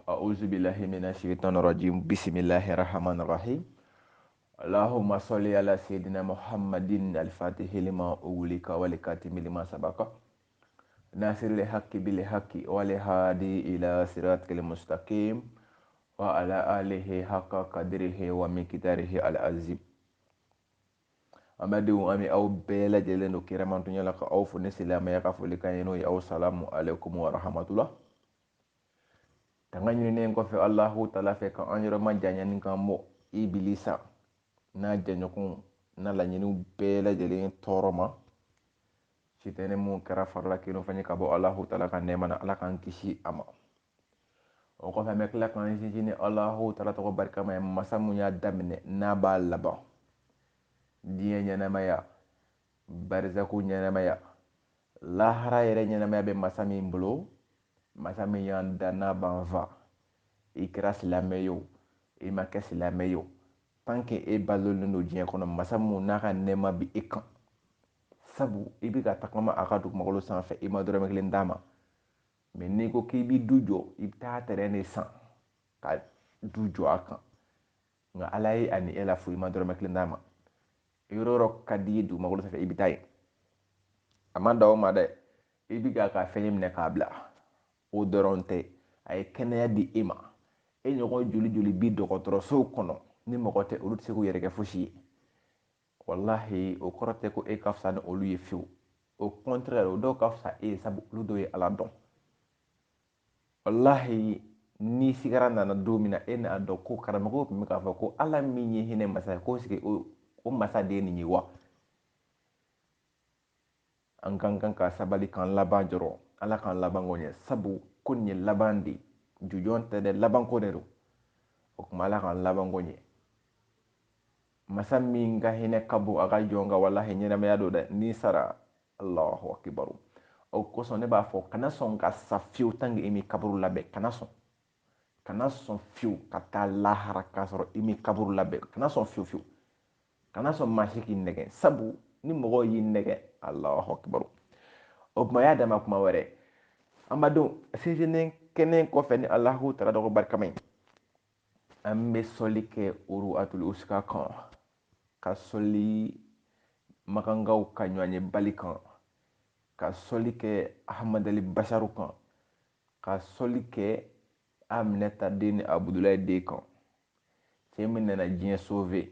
أعوذ بالله من الشيطان الرجيم بسم الله الرحمن الرحيم اللهم صل على سيدنا محمد الفاتح لما أغلق والكاتم لما سبق ناصر الحق بالحق والهادي إلى صراطك المستقيم وعلى آله حق قدره ومقداره العظيم amadu ami aw bɛɛ lajɛlen do kiramantonya la ka aw fo ni silamɛya ka foli kan ye n'o ye aw salamu alaikum wa rahmatullah tanga ɲininen kɔfɛ Allahu taala fɛ ka an yɔrɔ ma janɲani kan bɔ ibilisa n'a jɛɲɔgɔn n'a laɲiniw bɛɛ lajɛlen tɔɔrɔ ma sitɛnɛ mun kɛra farila kelen fɛn ka bɔ Allahu taala ka nɛɛma na ala k'an kisi a ma o kɔfɛ an bɛ tila k'an sinsin ni Allahu taala tɔgɔ barikama ye masa mun y'a daminɛ n'a b'a laban diɲɛ ɲɛnamaya barizaku ɲɛnamaya lahara yɛrɛ ɲɛnamaya bɛ masa min bolo masa min y'an da n'a b'an fa i kɛra silamɛ ye o i ma kɛ silamɛ ye o tant que e balolen don diɲɛ kɔnɔ masa mun n'a ka nɛɛma bi e kan sabu i bɛ ka tagama a ka dugumakolo sanfɛ i ma dɔrɔmɛ kelen d'a ma mɛ n'i ko k'i bɛ du jɔ i bɛ taa terɛn de san ka du jɔ a kan nka ala ye ani e la fo i ma dɔrɔmɛ kelen d'a ma yɔrɔ yɔrɔ ka di i ye dugumakolo sanfɛ i bɛ taa yen a ma da o ma dɛ i bɛ ka fɛn minɛ k'a bila o dɔrɔn tɛ a ye kɛnɛya di e ma e ɲɔgɔn joli joli bi dɔgɔtɔrɔsow kɔnɔ ni mɔgɔ tɛ olu tɛ se k'u yɛrɛ kɛ fosi ye walahi o kɔrɔ tɛ ko e ka fisa ni olu ye fiyewu au contraire o dɔw ka fisa e ye sabu olu dɔw ye ala dɔn walahi ni sigara nana don min na e n'a dɔn ko karamɔgɔw tun bɛ k'a fɔ ko ala min ye hinɛ masa ye ko sigi o masa de ye nin ye wa an kan ka sabali k'an laban jɔrɔ ala k'an laban ko ɲɛ sabu ko nin ye laban de jujɔn tɛ dɛ laban ko de don o tuma ala k'an laban ko ɲɛ masa min ka hinɛ ka bon a ka jɔn ka walahi ɲɛnamaya do dɛ ni sara allahu akibaru o kosɔn ne b'a fɔ kana sɔn ka sa fiyewu tan i mi kaburu labɛn kana sɔn fiyewu ka taa lahara k'a sɔrɔ i mi kaburu labɛn kana sɔn fiyewu fiyewu kana sɔn maa si k'i nɛgɛ sabu ni mɔgɔw y'i nɛgɛ allahu akibaru o tuma y'a dama kuma wɛrɛ an badenw sinsinnen kɛnɛ kɔfɛ ni alahu taala dɔgɔ barikama ye an bɛ sɔli kɛ uru atul usika kan ka sɔli magangaw ka ɲɔanye bali kan ka sɔli kɛ ahamadali basaru kan ka sɔli kɛ aminata den ni abudulayi den kan cɛ min nana diɲɛ sauver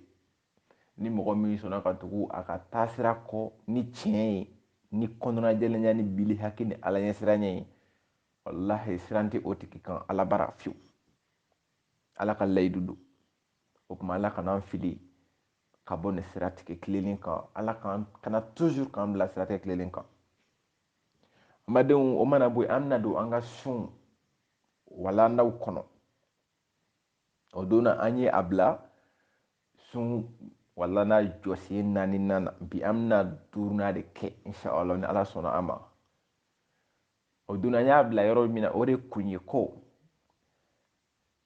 ni mɔgɔ min sɔnna ka tugu a ka taasira kɔ ni tiɲɛ ye ni kɔnɔna jɛlenya ni bili hakɛ ni ala ɲɛ siranya ye wallahi siran tɛ o tigi kan ala bara fiyewu ala ka layidu don o tuma ala kan'an fili ka bɔ nin siratigɛ tilennin kan ala kana toujours k'an bila siratigɛ tilennin kan amadenw o mana bɔ yen an bɛna don an ka sun walandaw kɔnɔ o don na an ye a bila sun walanda jɔsen 4nan na bi an bɛna 5nan de kɛ inshallah ni ala sɔnna an ma o don an y'a bila yɔrɔ min na o de kun ye ko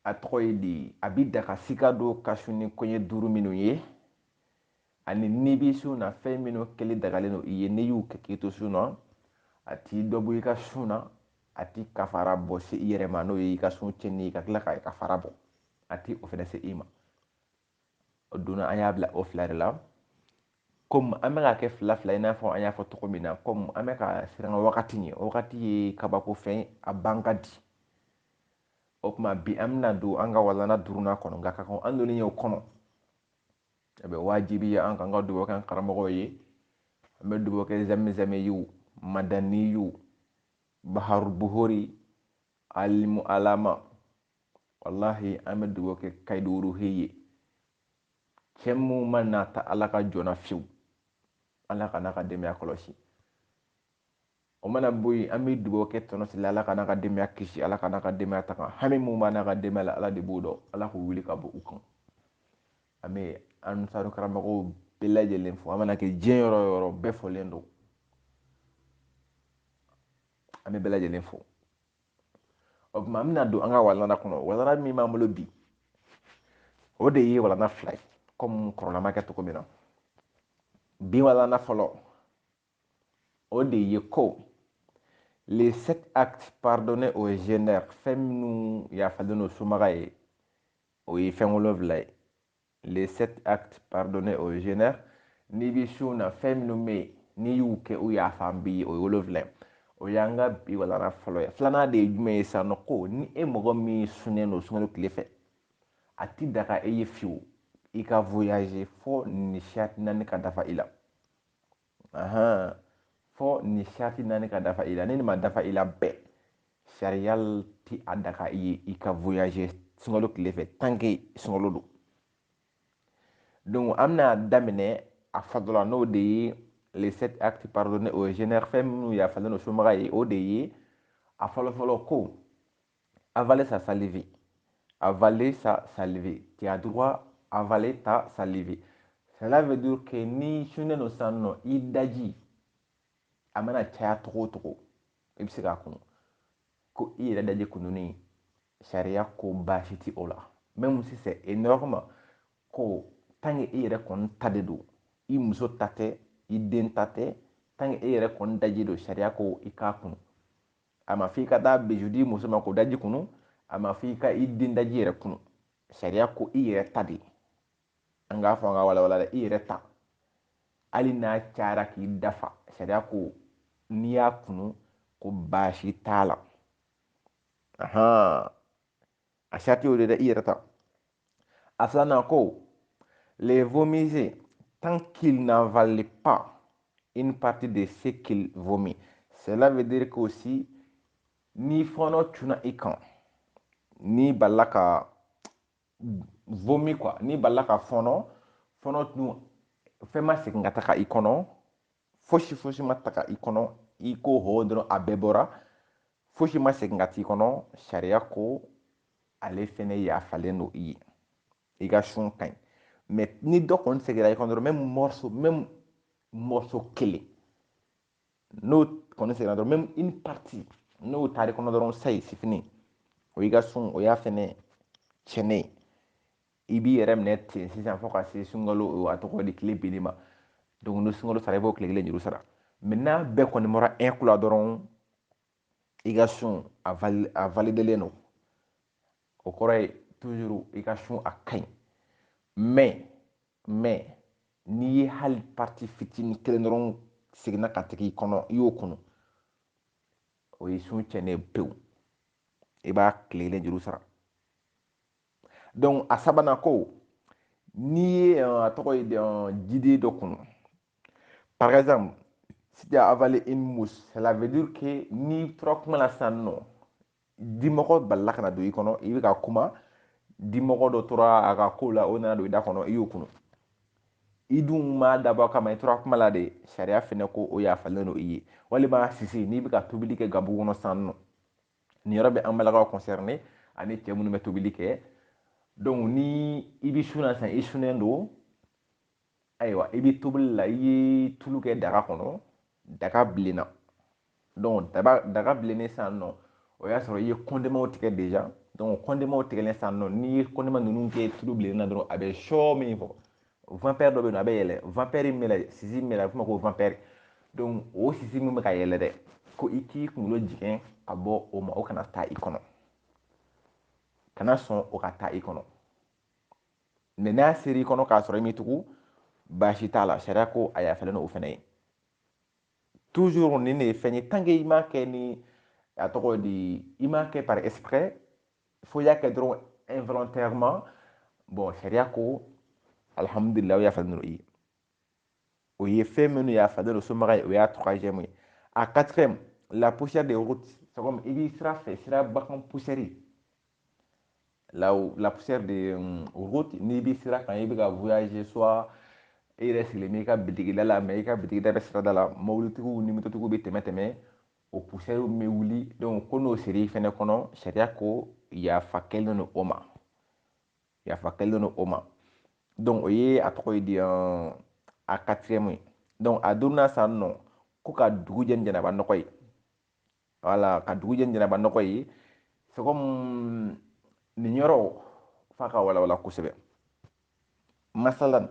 a tɔgɔ ye di a bi daga sika don ka sun ni koɲɛ 5 minnu ye ani n'i bi sun na fɛn minnu kɛli dagalen don i ye n'i y'u kɛ k'i to sun na a ti dɔ bɔ i ka sun na a ti kafara bɔ se i yɛrɛ ma n'o ye i ka sun tiɲɛni ka tila ka kafara bɔ a ti o fɛnɛ se i ma o don an y'a bila o 2 de la komi an bɛ ka kɛ 2 i n'a fɔ an y'a fɔ cogo min na komi an bɛ ka siran wagati ɲɛ wagati ye kabako fɛn a ban ka di o tuma bi an bɛna don an ka walanda 5nan kɔnɔ nka ka kan an donnen ye o kɔnɔ a bɛ wajibiya an kan ka dugawu kɛ an karamɔgɔw ye an bɛ dugawu kɛ zamzami yiw madani yiw baharu buhori alimu alama wallahi an bɛ dugawu kɛ kayiduru ye cɛ mun ma nata ala ka jɔn na fiyewu ala kana ka denbaya kɔlɔsi o mana bɔ yen an bɛ dugawu kɛ tɔnɔsila ala kana ka denbaya kisi ala kana ka denbaya taga hami mun b'a n'a ka denbaya la ala de b'o dɔn ala k'u wuli ka bɔ u kan an bɛ an sanu karamɔgɔw bɛɛ lajɛlen fo an mana kɛ diɲɛ yɔrɔ o yɔrɔ bɛɛ fɔlen don an bɛ bɛɛ lajɛlen fo o tuma an bɛna don an ka walanda kɔnɔ walanda min b'an bolo bi o de ye walanda 2 ye komi kɔrɔlama kɛ cogo min na bi walanda fɔlɔ o de ye ko les 7 actes pardonnés au génère fɛn minnu yafalen no somaga ye o ye fɛn 7 ye les 7 actes pardonnés au génère n'i bi sun na fɛn minnu bɛ yen n'i y'u kɛ u yafan bi o ye 7 ye o y'an ka bi walana fɔlɔ ye filanan de ye jumɛn ye sisan nɔ ko ni e mɔgɔ min sunnen don sunkalo tile fɛ a ti daga e ye fiyewu i ka voyager fo nin siyati naani ka dafa i la fo nin siyati naani ka dafa i la ni nin ma dafa i la bɛɛ sariya ti a daga i ye i ka voyager sunkalo tile fɛ tant que sunkalo don donc an bɛna daminɛ a fɔlɔ la n'o de ye les 7 actes pardonnés au génère fɛn minnu yafalen don somaga ye o de ye a fɔlɔfɔlɔ ko avaler sa salive avaler sa salive tu as droit avaler ta salive cela veut dire que ni sunnen don sisan nɔ i daji a mana caya cogo o cogo i bɛ se k'a kunu ko i yɛrɛ daji kununi sariya ko baasi ti o la même si c'est énorme ko tant que i yɛrɛ kɔni ta de don i muso ta tɛ i den ta tɛ tant que i yɛrɛ kɔni daji don sariya ko i k'a kunu a ma fɔ i ka taa bejo di muso ma k'o daji kunu a ma fɔ i ka i den daji yɛrɛ kunu sariya ko i yɛrɛ ta de an k'a fɔ an ka walawala dɛ i yɛrɛ ta hali n'a cayara k'i dafa sariya ko n'i y'a kunu ko baasi t'a la a sariti o de dɛ i yɛrɛ ta a filanan ko les vomisés tant qu'il n'avale pas une partie de ce qu'il vomit cela veut dire que aussi ni fɔnɔ cunna i kan ni balila ka vomi quoi ni balila ka fɔnɔ tun fɛn ma segin ka taga i kɔnɔ fosi ma taga i kɔnɔ i ko hɔ dɔrɔn a bɛɛ bɔra fosi ma segin ka t'i kɔnɔ sariya ko ale fɛnɛ yafalen don i ye i ka sun ka ɲi mais ni dɔ kɔni seginna i kɔnɔ dɔrɔn même morceau kelen n'o kɔni seginna dɔrɔn même une partie n'o taar'i kɔnɔ dɔrɔn sayi sifini o y'i ka sun o y'a fɛnɛ tiɲɛnen ye i b'i yɛrɛ minɛ ten sisan fo ka se sunkalo a tɔgɔ di tile binni ma donc ni sunkalo sara i b'o tile kelen juru sara mais n'a bɛɛ kɔni bɔra un coup la dɔrɔn i ka sun a validelen don o kɔrɔ ye toujours i ka sun a ka ɲi mais n'i ye hali parti fitinin kelen dɔrɔn seginna ka tigi i kɔnɔ i y'o kunu o ye sun tiɲɛnen pewu i b'a tile kelen juru sara donc a sabanan ko n'i ye a tɔgɔ ye jiden dɔ kunu par exemple si tu as avalé une mousse cela veut dire que n'i tora kuma la sisan nɔ dimɔgɔ balila ka na don i kɔnɔ i bɛ ka kuma dimɔgɔ dɔ tora a ka ko la o nana don i da kɔnɔ i y'o kunu i dun ma dabɔ kama i tora kuma la de sariya fɛnɛ ko o yafalen don i ye walima sisi n'i bɛ ka tobili kɛ gabugu kɔnɔ sisan nɔ nin yɔrɔ bɛ an balakaw concerné ani cɛ minnu bɛ tobili kɛ donc ni i bɛ sun na sisan i sunnen don ayiwa i bɛ tobili la i ye tulu kɛ daga kɔnɔ daga bilenna donc daga bilennen sisan nɔ o y'a sɔrɔ i ye kɔndenmaw tigɛ déjà donc kɔndenmaw tigɛlen sisan nɔ n'i ye kɔndenma ninnu kɛ tulu bilenna dɔrɔn a bɛ sɔ min fɔ vampɛrɛ dɔ bɛ yen nɔ a bɛ yɛlɛ vampɛrɛ min bɛ la sisi min bɛ la a bɛ f'o ma ko vampɛrɛ donc o sisi min bɛ ka yɛlɛ dɛ ko i k'i kunkolo jigin ka bɔ o ma o kana taa i kɔnɔ kana sɔn o ka taa i kɔnɔ mais n'a sera i kɔnɔ k'a sɔrɔ i m'i tugu baasi t'a la sariya ko a yafalen don o fɛnɛ ye toujours nin de ye fɛn ye tant que i m'a kɛ ni a tɔgɔ di i m'a kɛ par exprès fo i y'a kɛ dɔrɔn involontairement bon sariya ko alhamdulilayi o yafalen don i ye o ye fɛn minnu yafalen don somaga ye o y'a troisième ye a quatrième la poussière des routes c'est comme i b'i sira fɛ sira bakan poussière la poussière de route n'i b'i sira kan i bɛ ka voyager soit e yɛrɛ sigilen b'i ka bitigida la mais i ka bitigida bɛ sirada la mobilitigiw ni mototigiw bɛ tɛmɛ o poussière bɛ wuli donc ko n'o sera i fɛnɛ kɔnɔ sariya ko yafa kɛlen don o ma yafa kɛlen don o ma donc o ye a tɔgɔ ye di a quatrième ye donc a duurunan sisan nɔ ko ka dugu jɛ ni jɛnɛba nɔgɔ ye voilà ka dugu jɛ ni jɛnɛba nɔgɔ ye c'est comme nin yɔrɔ f'a ka walawala kosɛbɛ masalan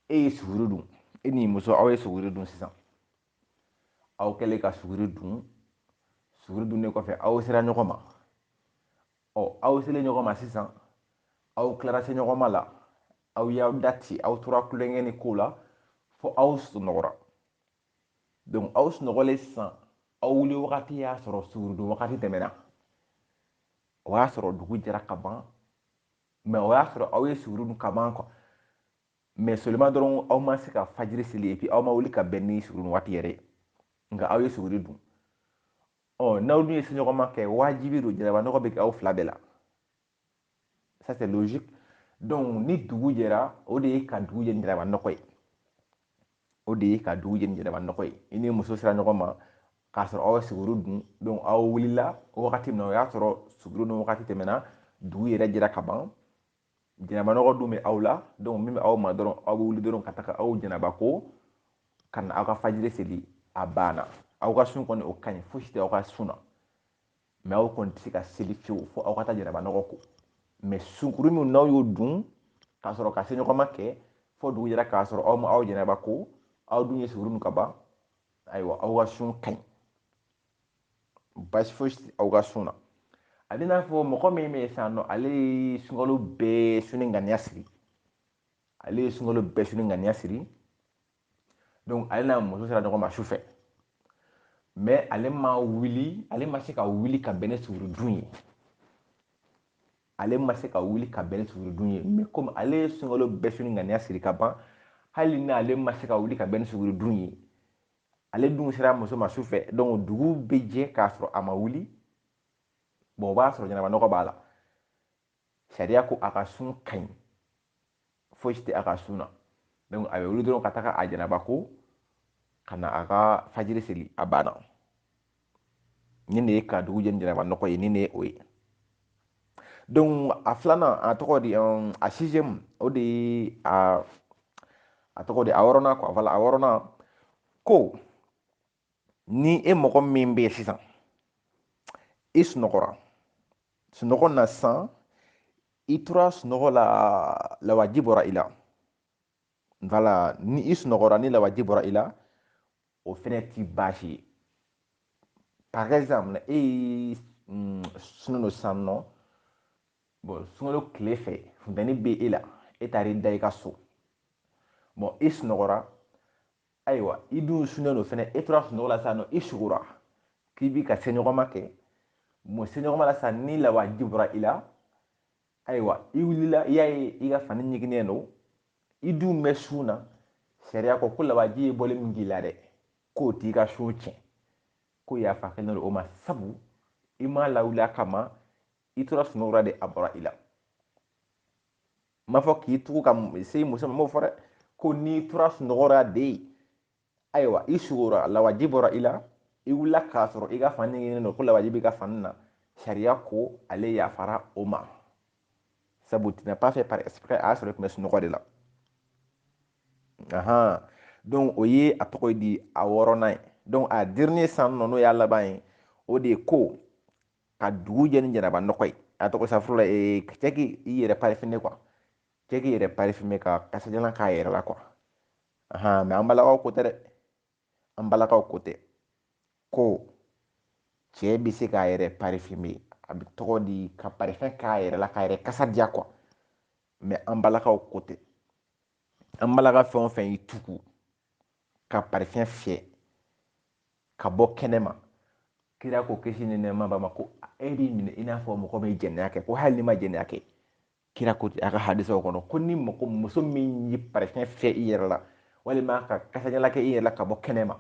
e ye suguri dun e n'i muso aw ye suguri dun sisan aw kɛlen ka suguri dunnen kɔfɛ aw sera ɲɔgɔn ma aw selen ɲɔgɔn ma sisan aw tilara se ɲɔgɔn ma la aw y'aw dati aw tora kulonkɛ ni ko la fo aw sunɔgɔra donc aw sunɔgɔlen sisan aw wuli wagati y'a sɔrɔ sugurudun wagati tɛmɛna o y'a sɔrɔ dugu jɛra ka ban mais o y'a sɔrɔ aw ye suguri dun ka ban quoi mais seulement dɔrɔn aw ma se ka fajiri seli et puis aw ma wuli ka bɛn ni suguri waati yɛrɛ nka aw ye suguri dun n'aw dun ye seɲɔgɔnma kɛ wajibi don jaraba nɔgɔ bɛ kɛ aw fila bɛɛ la ça c'est logique donc ni dugu jɛra o de ye ka dugu jɛ ni jaraba nɔgɔ ye o de ye ka dugu jɛ ni jaraba nɔgɔ ye i ni muso sera ɲɔgɔn ma k'a sɔrɔ aw ye suguri dun donc aw wulila wagati min na o y'a sɔrɔ suguri dun wagati tɛmɛna dugu yɛrɛ jɛra ka ban jɛnaba nɔgɔ dun bɛ aw la donc min bɛ aw ma dɔrɔn aw bɛ wuli dɔrɔn ka taga aw jɛnaba ko ka na aw ka fajiri seli a banna aw ka sun kɔni o ka ɲi fosi tɛ aw ka sun na mais aw kɔni tɛ se ka seli fiyewu fo aw ka taa jɛnaba nɔgɔ ko mais sunkuru min n'aw y'o dun k'a sɔrɔ ka se ɲɔgɔn ma kɛ fo dugu jɛra k'a sɔrɔ aw ma aw jɛnaba ko aw dun ye suguri dun ka ban ayiwa aw ka sun ka ɲi basi fosi tɛ aw ka sun na a bɛ n'a fɔ mɔgɔ min bɛ yen sisan nɔ ale ye sunkalo bɛɛ sun ni ŋaniya siri ale ye sunkalo bɛɛ sun ni ŋaniya siri donc ale n'a muso sera ɲɔgɔn ma su fɛ mais ale ma se ka wuli ka bɛn ni suguri dun ye ale ma se ka wuli ka bɛn ni suguri dun ye mais comme ale ye sunkalo bɛɛ sun ni ŋaniya siri ka ban hali ni ale ma se ka wuli ka bɛn ni suguri dun ye ale dun sera muso ma su fɛ donc dugu bɛ jɛ k'a sɔrɔ a ma wuli bon o b'a sɔrɔ ɲɛnaba nɔgɔ b'a la sariya ko a ka sun ka ɲi fosi tɛ a ka sun na donc a bɛ wuli dɔrɔn ka taga a jɛnaba ko ka na a ka fajiri seli a banna nin de ye ka dugu jɛ ni jɛnaba nɔgɔ ye nin de ye o ye donc a filanan a tɔgɔ di a sixième o de ye a tɔgɔ di a wɔɔrɔnan quoi voilà a wɔɔrɔnan ko ni e mɔgɔ min bɛ yen sisan i sunɔgɔra sunɔgɔ na sisan i tora sunɔgɔ la lawaji bɔra i la voilà ni i sunɔgɔra ni lawaji bɔra i la o fɛnɛ ti baasi ye par exemple e ye sunnen don sisan nɔ bon sunkalo tile fɛ funtɛni bɛ e la e taara i da i ka so bon i sunɔgɔra ayiwa i dun sunnen don fɛnɛ e tora sunɔgɔ la sisan nɔ i sugora k'i bi ka seɲɔgɔnma kɛ bon seɲɔgɔnma la sisan ni lawaji bɔra i la ayiwa i wulila i y'a ye i ka fani ɲiginnen don i dun bɛ sun na sariya ko lawaji ye bɔli min k'i la dɛ k'o t'i ka sun tiɲɛ ko yafa kɛlen don o ma sabu i ma lawuli a kama i tora sunɔgɔ de a bɔra i la n m'a fɔ k'i tugu ka se muso ma n m'o fɔ dɛ ko n'i tora sunɔgɔ de ayiwa i sugora lawaji bɔra i la i wulila k'a sɔrɔ i ka fani ɲiginnen don ko lawaji b'i ka fani na sariya ko ale yafara o ma sabu tu n'as pas fait par exprès a y'a sɔrɔ i tun bɛ sunɔgɔ de la donc o ye a tɔgɔ di a wɔɔrɔnan ye donc a dernier san nɔ n'o y'a laban ye o de ye ko ka dugu jɛ ni jɛnaba nɔgɔ ye a tɔgɔ sa fɔlɔ cɛ k'i yɛrɛ parifine quoi cɛ k'i yɛrɛ parifime ka kasajalan k'a yɛrɛ la quoi mais an balakaw ko tɛ dɛ an balakaw ko tɛ ko cɛ bɛ se k'a yɛrɛ parifime a bɛ tɔgɔ di ka parifɛn k'a yɛrɛ la k'a yɛrɛ kasa diya quoi mais an balakaw ko tɛ an balaka fɛn o fɛn y'i tugu ka parifɛn fiyɛ ka bɔ kɛnɛma kira ko kisi ni nɛɛma b'a ma ko e b'i minɛ i n'a fɔ mɔgɔ bɛ jɛnɛya kɛ ko hali ni ma jɛnɛya kɛ kira ko a ka hadisaw kɔnɔ ko ni mɔgɔ muso min ye parifɛn fiyɛ i yɛrɛ la walima ka kasajalan kɛ i yɛrɛ la ka bɔ kɛnɛma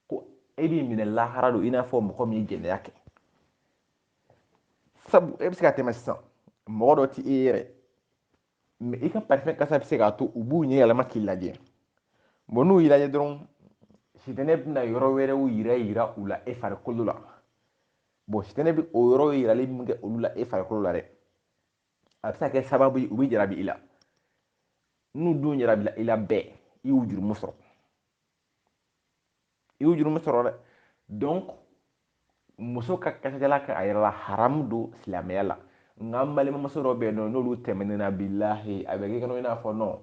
ko e b'i minɛ lahara don i n'a fɔ mɔgɔ min ye jɛnɛya kɛ sabu e bɛ se ka tɛmɛ sisan mɔgɔ dɔ ti e yɛrɛ mais i ka parifɛn kasa bɛ se k'a to u b'u ɲɛ yɛlɛma k'i lajɛ bon n'u y'i lajɛ dɔrɔn sitanɛ bɛna yɔrɔ wɛrɛw yira u la e farikolo la bon sitanɛ bɛ o yɔrɔ yirali min kɛ olu la e farikolo la dɛ a bɛ se ka kɛ sababu ye u bɛ jarabi i la n'u dun jarabila i la bɛɛ i y'u jurumu sɔrɔ i y'u jurumu sɔrɔ dɛ donc muso ka kasajalan kɛ a yɛrɛ la haramu don silamɛya la nka an balimamuso dɔw bɛ yen nɔ n'olu tɛmɛnen na bilahi a bɛ kɛ kɔnɔ i n'a fɔ non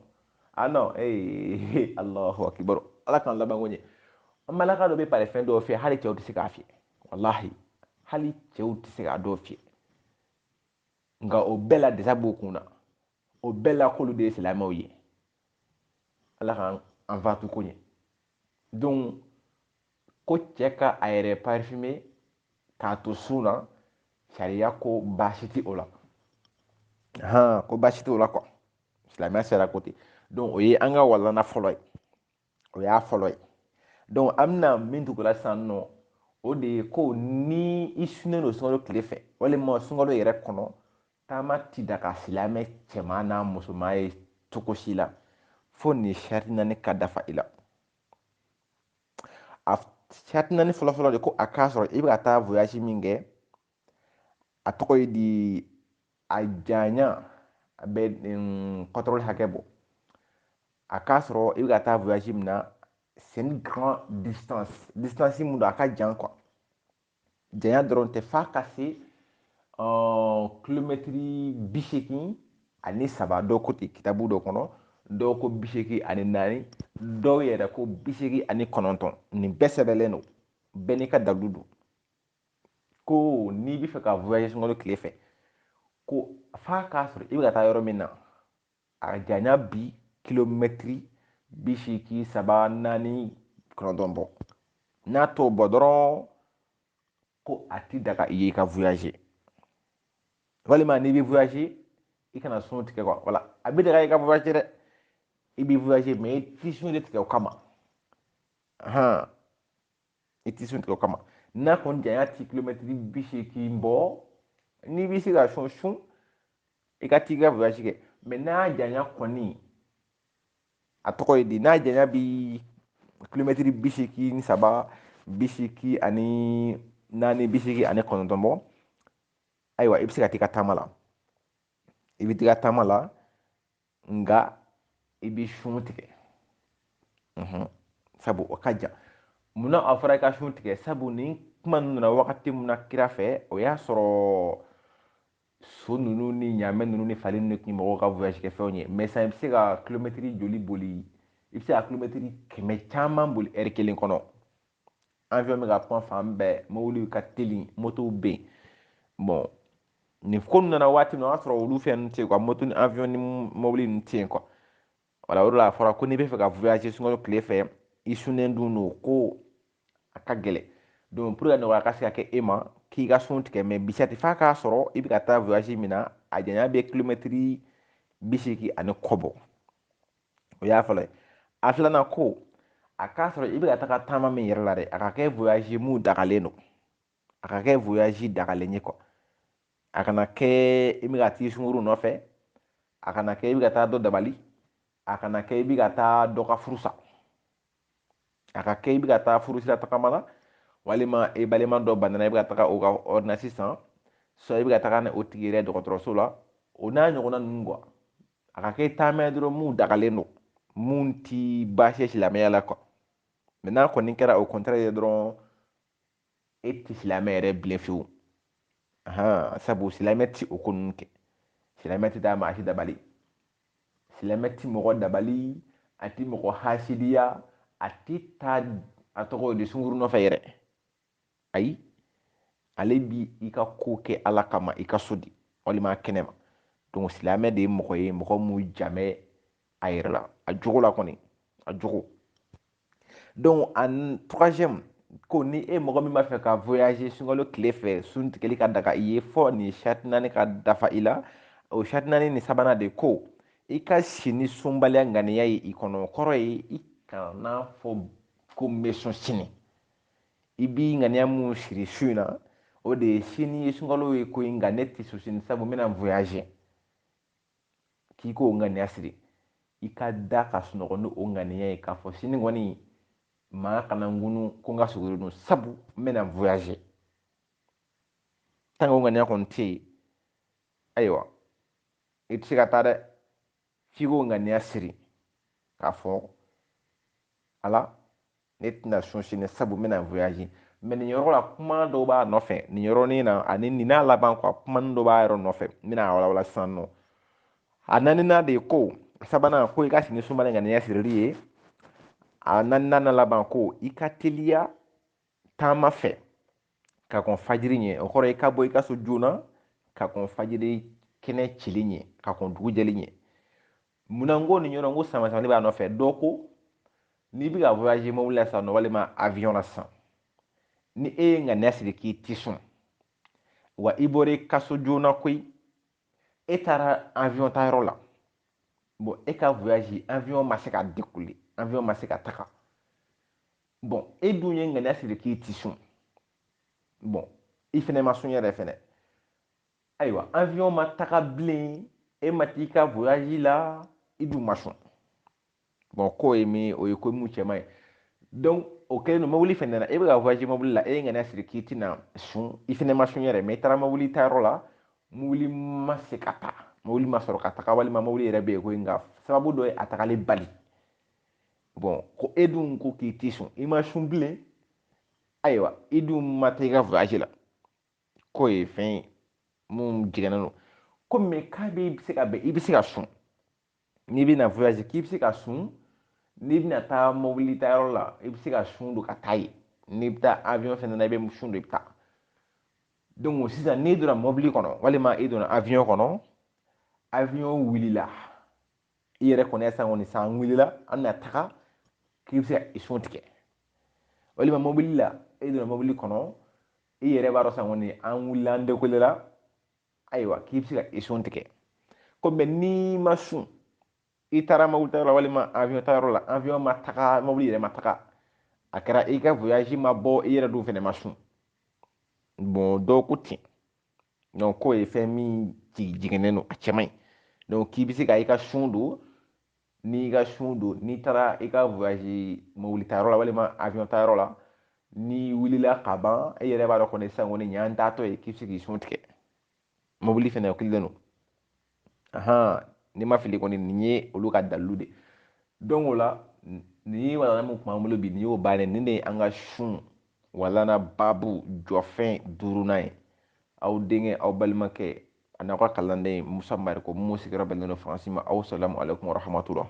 non alahu akibaru ala k'an laban ko ɲɛ malaka dɔ bɛ parifɛn dɔw fiyɛ hali cɛw tɛ se k'a fiyɛ walahi hali cɛw tɛ se k'a dɔw fiyɛ nka o bɛɛ la disa b'o kun na o bɛɛ la k'olu de ye silamɛw ye ala k'an fatu ko ɲɛ donc ko cɛ ka a yɛrɛ parfumer k'a to sun na sariya ko baasi tɛ o la ko baasi tɛ o la quoi silamɛya sera ko ten donc o ye an ka walanda fɔlɔ ye o y'a fɔlɔ ye donc an bɛna min tugu la sisan nɔ o de ye ko ni i sunnen don sunkalo tile fɛ walima sunkalo yɛrɛ kɔnɔ taama ti daga silamɛ cɛman n'a musoman ye cogo si la fo nin sariti naani ka dafa i la a sariti naani fɔlɔfɔlɔ de ko a k'a sɔrɔ i bɛ ka taa voyage min kɛ a tɔgɔ ye di a janya a bɛ contrôle hakɛ bɔ a k'a sɔrɔ i bɛ ka taa voyage min na c'est une grande distance mun don a ka jan quoi janya dɔrɔn tɛ f'a ka se kilomɛtiri 80 ani 3 dɔw ko ten kitabu dɔ kɔnɔ dɔw ko 84 dɔw yɛrɛ ko 89 nin bɛɛ sɛbɛnlen don bɛɛ n'i ka dalu don ko n'i bɛ fɛ ka voyage sunkalo tile fɛ ko f'a k'a sɔrɔ i bɛ ka taa yɔrɔ min na a janya bi kilomɛtiri 83 9 bɔ n'a t'o bɔ dɔrɔn ko a ti daga i ye i ka voyage walima n'i bɛ voyage i kana sun tigɛ quoi wala a bɛ daga i ka voyage dɛ i bɛ voyage mais i ti sun de tigɛ o kama i ti sun tigɛ o kama n'a kɔni janya ti kilomɛtiri 80 bɔ n'i bɛ se ka sun i ka t'i ka voyage kɛ mais n'a janya kɔni a tɔgɔ ye di n'a janya bi kilomɛtiri 83 84 89 bɔ ayiwa i bɛ se ka t'i ka taama la i bɛ t'i ka taama la nka i bɛ sun tigɛ sabu o ka jan munna a fɔra i ka sun tigɛ sabu ni kuma ninnu nana wagati min na kira fɛ o y'a sɔrɔ so ninnu ni ɲaamɛ ninnu ni fali ninnu tun mɔgɔw ka voyage kɛ fɛnw ye mais sisan i bɛ se ka kilomɛtiri joli boli i bɛ se ka kilomɛtiri 100 caman boli ɛri kelen kɔnɔ avion bɛ ka pan fan bɛɛ mobili ka teli motow bɛ yen bon nin ko nana waati min na o y'a sɔrɔ olu fɛn ninnu tɛ yen quoi moto ni avion ni mobili ninnu tɛ yen quoi wala o de la a fɔra ko n'i bɛ fɛ ka voyage sunkalo tile fɛ i sunnen dun don ko a ka gɛlɛn donc pour que nɔgɔya ka se ka kɛ e ma k'i ka sun tigɛ mais bisati f'a k'a sɔrɔ i bɛ ka taa voyage min na a janya bɛ kilomɛtiri 80 ani kɔ bɔ o y'a fɔlɔ ye a filanan ko a k'a sɔrɔ i bɛ ka taga taama min yɛrɛ la dɛ a ka kɛ voyage mun dagalen don a ka kɛ voyage dagalen ye quoi a kana kɛ i bɛ ka t'i sunkuru nɔfɛ a kana kɛ i bɛ ka taa dɔ dabali a kana kɛ i bɛ ka taa dɔ ka furu sa a ka kɛ i bɛ ka taa furusira tagama la walima i balima dɔ banana i bɛ ka taga o ka ordonnance san so i bɛ ka taga ni o tigi yɛrɛ dɔgɔtɔrɔso la o n'a ɲɔgɔnna ninnu quoi a ka kɛ taama dɔrɔn mun dagalen don mun ti baasi ye silamɛya la quoi mais n'a kɔni kɛra o contraire ye dɔrɔn e ti silamɛ yɛrɛ bilen fiyewu sabu silamɛ ti o ko ninnu kɛ silamɛ ti taa maa si dabali silamɛ ti mɔgɔ dabali a ti mɔgɔ hasidiya a ti taa a tɔgɔ di sunkuru nɔfɛ yɛrɛ ayi ale bi i ka ko kɛ ala kama i ka so di walima kɛnɛ ma donc silamɛ de ye mɔgɔ ye mɔgɔ mun jamɛ a yɛrɛ la a jogo la kɔni a jogo donc en troisième ko ni e mɔgɔ min b'a fɛ ka voyager sunkalo tile fɛ sun tigɛli ka daga i ye fɔ nin sariti naani ka dafa i la o sariti naani ni sabanan de ko i ka si ni sunbaliya ŋaniya ye i kɔnɔ kɔrɔ ye i kana fɔ ko n bɛ sɔn sini i b'i ŋaniya mun siri su in na o de ye sini ye sunkalo ye ko ye nka ne tɛ sɔn sini sabu n bɛna voyager k'i k'o ŋaniya siri i ka da ka sunɔgɔ ni o ŋaniya ye k'a fɔ sini kɔni maa kana ŋunu ko n ka sogo dun sabu n bɛna voyager tant que o ŋaniya kɔni tɛ yen ayiwa i tɛ se ka taa dɛ f'i k'o ŋaniya siri k'a fɔ ala ne tɛna sɔn sini sabu n bɛna voyager mais nin yɔrɔ la kuma dɔw b'a nɔfɛ nin yɔrɔnin na ani nin n'a laban quoi kuma dɔw b'a yɔrɔ nɔfɛ n bɛna a walawala sisan nɔ a naaninan de ko sabanan ko i ka sini sunbala ŋaniya sirili ye a naaninan laban ko i ka teliya taama fɛ ka kɔn fajiri ɲɛ o kɔrɔ i ka bɔ i ka so joona ka kɔn fajiri kɛnɛ cili ɲɛ ka kɔn dugu jɛli ɲɛ munna n ko nin yɔrɔ n ko sama sama ne b'a nɔfɛ dɔ ko n'i bɛ ka voyage mobili la sisan nɔ walima avion la sisan ni e ye ŋaniya siri k'i ti sɔn wa i bɔra i ka so joona koyi e taara avion ta yɔrɔ la bon e ka voyage avion ma se ka décoller avion ma se ka taga bon e dun ye ŋaniya siri k'i ti sɔn bon i fɛnɛ ma sɔn yɛrɛ fɛnɛ ayiwa avion ma taga bilen e ma t'i ka voyage la i dun ma sɔn bon k'o ye min o ye ko mun cɛman ye donc o kɛlen don mobili fɛnɛ na e bɛ ka voyage mobili la e ye ŋaniya siri k'i tɛna sun i fɛnɛ ma sun yɛrɛ mais i taara mobili ta yɔrɔ la mobili ma se ka taa mobili ma sɔrɔ ka taga walima mobili yɛrɛ bɛ yen ko nka sababu dɔ ye a tagali bali bon ko e dun ko k'i ti sun i ma sun bilen ayiwa i dun ma taa i ka voyage la k'o ye fɛn ye mun jiginnen don ko mais k'a bɛ se ka bɛn i bɛ se ka sun n'i bɛna voyage k'i bɛ se ka sun n'i bɛna taa mobili ta yɔrɔ la i bɛ se ka sun don ka taa yen n'i bɛ taa avion fɛnɛ na i bɛ sun don i bɛ taa donc sisan n'i donna mobili kɔnɔ walima i donna avion kɔnɔ avion wulila i yɛrɛ kɔni ye san kɔni san wulila an bɛna taga k'i bɛ se ka i sun tigɛ walima mobili la e donna mobili kɔnɔ i yɛrɛ b'a dɔn san kɔni an wulila an décoller la ayiwa k'i bɛ se ka i sun tigɛ ko mɛ n'i ma sun i taara mobili ta yɔrɔ la walima avion ta yɔrɔ la avion ma taga mobili yɛrɛ ma taga a kɛra i ka voyage ma bɔ i yɛrɛ dun fɛnɛ ma sun bon dɔw ko ten donc k'o ye fɛn min jiginnen don a cɛ man ɲi donc k'i bɛ se ka i ka sun don n'i ka sun don n'i taara i ka voyage mobili ta yɔrɔ la walima avion ta yɔrɔ la n'i wulila ka ban e yɛrɛ b'a dɔn kɔni sisan kɔni ɲan taatɔ ye k'i bɛ se k'i sun tigɛ mobili fɛnɛ o kililen don ahan ni ma fili kɔni nin ye olu ka dalilu de donc o la nin ye wala mun kun b'an bolo bi nin y'o bannen nin de ye an ka sun wala na babu jɔfɛn duurunan ye aw denkɛ aw balimakɛ ani aw ka kalanden musa mariko mun sigiyɔrɔ bɛnnen don faransi ma aw salamu aleykum warahmatula